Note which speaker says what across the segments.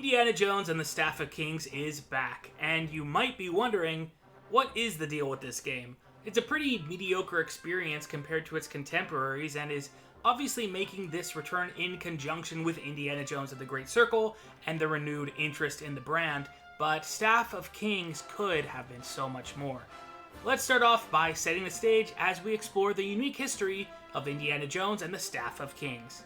Speaker 1: Indiana Jones and the Staff of Kings is back, and you might be wondering, what is the deal with this game? It's a pretty mediocre experience compared to its contemporaries, and is obviously making this return in conjunction with Indiana Jones and the Great Circle and the renewed interest in the brand, but Staff of Kings could have been so much more. Let's start off by setting the stage as we explore the unique history of Indiana Jones and the Staff of Kings.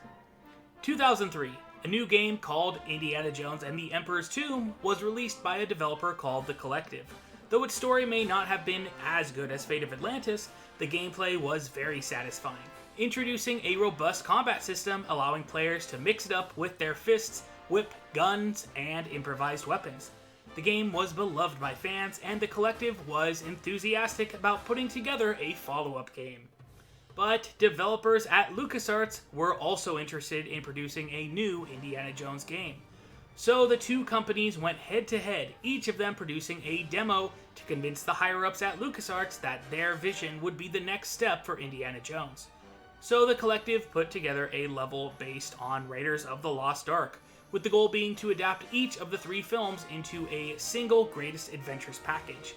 Speaker 1: 2003. A new game called Indiana Jones and the Emperor's Tomb was released by a developer called The Collective. Though its story may not have been as good as Fate of Atlantis, the gameplay was very satisfying, introducing a robust combat system allowing players to mix it up with their fists, whip, guns, and improvised weapons. The game was beloved by fans, and The Collective was enthusiastic about putting together a follow-up game. But developers at LucasArts were also interested in producing a new Indiana Jones game. So the two companies went head-to-head, each of them producing a demo to convince the higher-ups at LucasArts that their vision would be the next step for Indiana Jones. So the Collective put together a level based on Raiders of the Lost Ark, with the goal being to adapt each of the three films into a single Greatest Adventures package.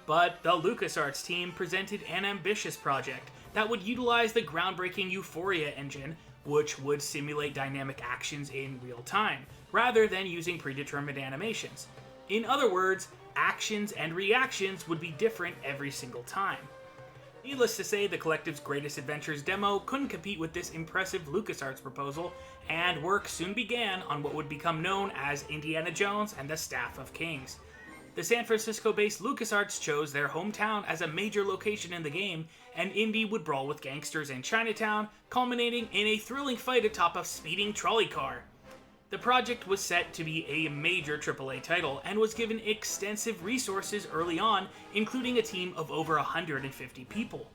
Speaker 1: But the LucasArts team presented an ambitious project that would utilize the groundbreaking Euphoria engine, which would simulate dynamic actions in real time, rather than using predetermined animations. In other words, actions and reactions would be different every single time. Needless to say, the Collective's Greatest Adventures demo couldn't compete with this impressive LucasArts proposal, and work soon began on what would become known as Indiana Jones and the Staff of Kings. The San Francisco-based LucasArts chose their hometown as a major location in the game, and Indy would brawl with gangsters in Chinatown, culminating in a thrilling fight atop a speeding trolley car. The project was set to be a major AAA title, and was given extensive resources early on, including a team of over 150 people.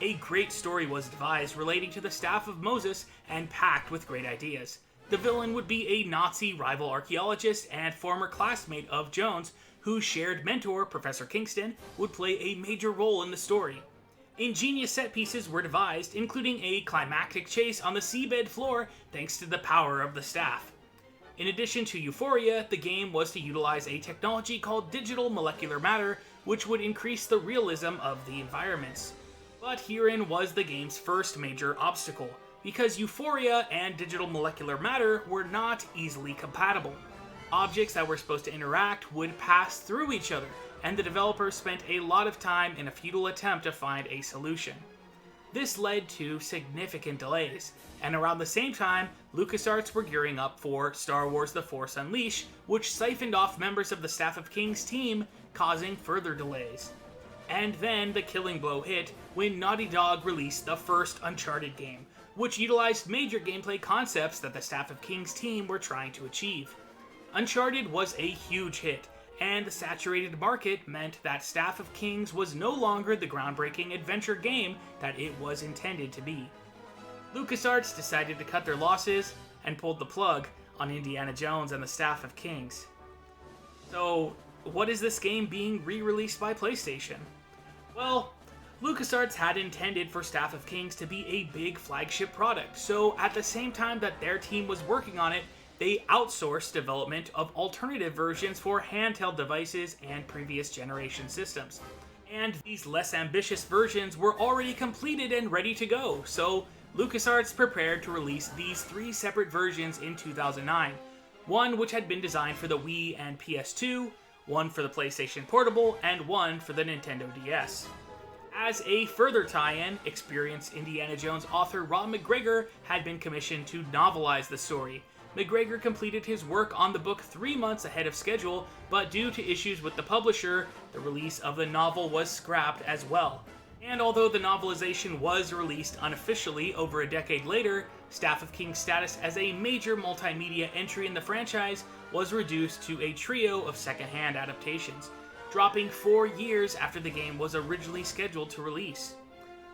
Speaker 1: A great story was devised relating to the Staff of Moses, and packed with great ideas. The villain would be a Nazi rival archaeologist and former classmate of Jones, whose shared mentor, Professor Kingston, would play a major role in the story. Ingenious set pieces were devised, including a climactic chase on the seabed floor thanks to the power of the staff. In addition to Euphoria, the game was to utilize a technology called digital molecular matter, which would increase the realism of the environments. But herein was the game's first major obstacle, because Euphoria and digital molecular matter were not easily compatible. Objects that were supposed to interact would pass through each other, and the developers spent a lot of time in a futile attempt to find a solution. This led to significant delays, and around the same time, LucasArts were gearing up for Star Wars The Force Unleashed, which siphoned off members of the Staff of Kings team, causing further delays. And then the killing blow hit when Naughty Dog released the first Uncharted game, which utilized major gameplay concepts that the Staff of Kings team were trying to achieve. Uncharted was a huge hit, and the saturated market meant that Staff of Kings was no longer the groundbreaking adventure game that it was intended to be. LucasArts decided to cut their losses and pulled the plug on Indiana Jones and the Staff of Kings. So, what is this game being re-released by PlayStation? Well, LucasArts had intended for Staff of Kings to be a big flagship product, so at the same time that their team was working on it, they outsourced development of alternative versions for handheld devices and previous generation systems. And these less ambitious versions were already completed and ready to go, so LucasArts prepared to release these three separate versions in 2009. One which had been designed for the Wii and PS2, one for the PlayStation Portable, and one for the Nintendo DS. As a further tie-in, experienced Indiana Jones author Ron McGregor had been commissioned to novelize the story. McGregor completed his work on the book 3 months ahead of schedule, but due to issues with the publisher, the release of the novel was scrapped as well. And although the novelization was released unofficially over a decade later, Staff of Kings' status as a major multimedia entry in the franchise was reduced to a trio of secondhand adaptations, dropping 4 years after the game was originally scheduled to release.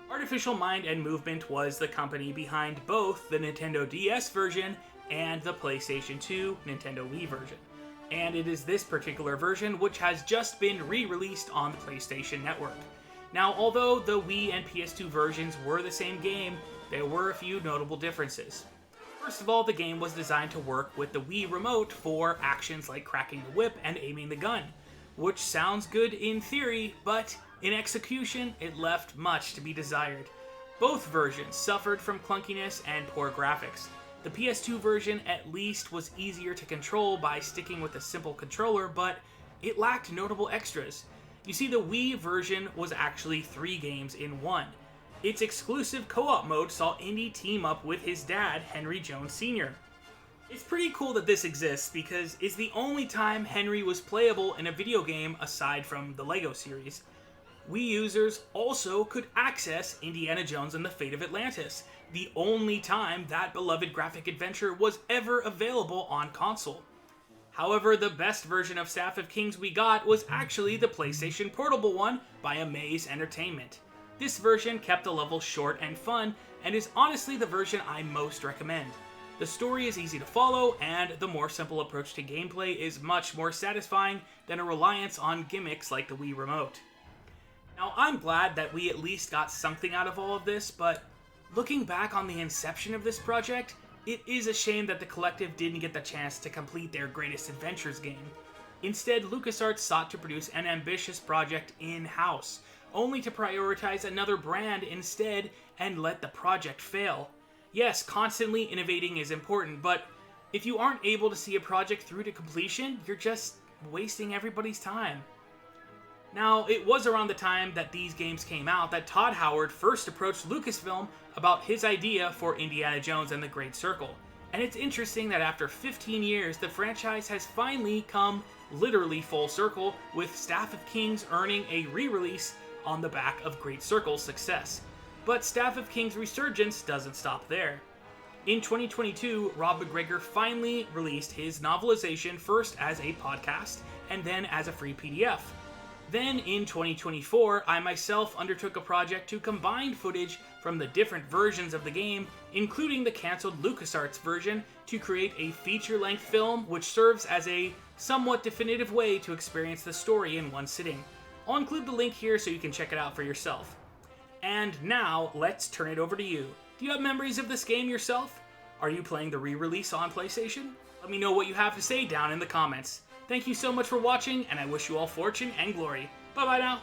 Speaker 1: Artificial Mind and Movement was the company behind both the Nintendo DS version and the PlayStation 2 Nintendo Wii version, and it is this particular version which has just been re-released on the PlayStation Network. Now, although the Wii and PS2 versions were the same game, there were a few notable differences. First of all, the game was designed to work with the Wii Remote for actions like cracking the whip and aiming the gun, which sounds good in theory, but in execution, it left much to be desired. Both versions suffered from clunkiness and poor graphics. The PS2 version at least was easier to control by sticking with a simple controller, but it lacked notable extras. You see, the Wii version was actually 3 games in one. Its exclusive co-op mode saw Indy team up with his dad, Henry Jones Sr. It's pretty cool that this exists because it's the only time Henry was playable in a video game aside from the LEGO series. Wii users also could access Indiana Jones and the Fate of Atlantis, the only time that beloved graphic adventure was ever available on console. However, the best version of Staff of Kings we got was actually the PlayStation Portable one by Amaze Entertainment. This version kept the levels short and fun, and is honestly the version I most recommend. The story is easy to follow, and the more simple approach to gameplay is much more satisfying than a reliance on gimmicks like the Wii Remote. Now, I'm glad that we at least got something out of all of this, but looking back on the inception of this project, it is a shame that the collective didn't get the chance to complete their Greatest Adventures game. Instead, LucasArts sought to produce an ambitious project in-house, only to prioritize another brand instead and let the project fail. Yes, constantly innovating is important, but if you aren't able to see a project through to completion, you're just wasting everybody's time. Now, it was around the time that these games came out that Todd Howard first approached Lucasfilm about his idea for Indiana Jones and the Great Circle. And it's interesting that after 15 years, the franchise has finally come literally full circle, with Staff of Kings earning a re-release on the back of Great Circle's success. But Staff of Kings' resurgence doesn't stop there. In 2022, Rob McGregor finally released his novelization, first as a podcast and then as a free PDF. Then in 2024, I myself undertook a project to combine footage from the different versions of the game, including the cancelled LucasArts version, to create a feature-length film which serves as a somewhat definitive way to experience the story in one sitting. I'll include the link here so you can check it out for yourself. And now, let's turn it over to you. Do you have memories of this game yourself? Are you playing the re-release on PlayStation? Let me know what you have to say down in the comments. Thank you so much for watching, and I wish you all fortune and glory. Bye-bye now.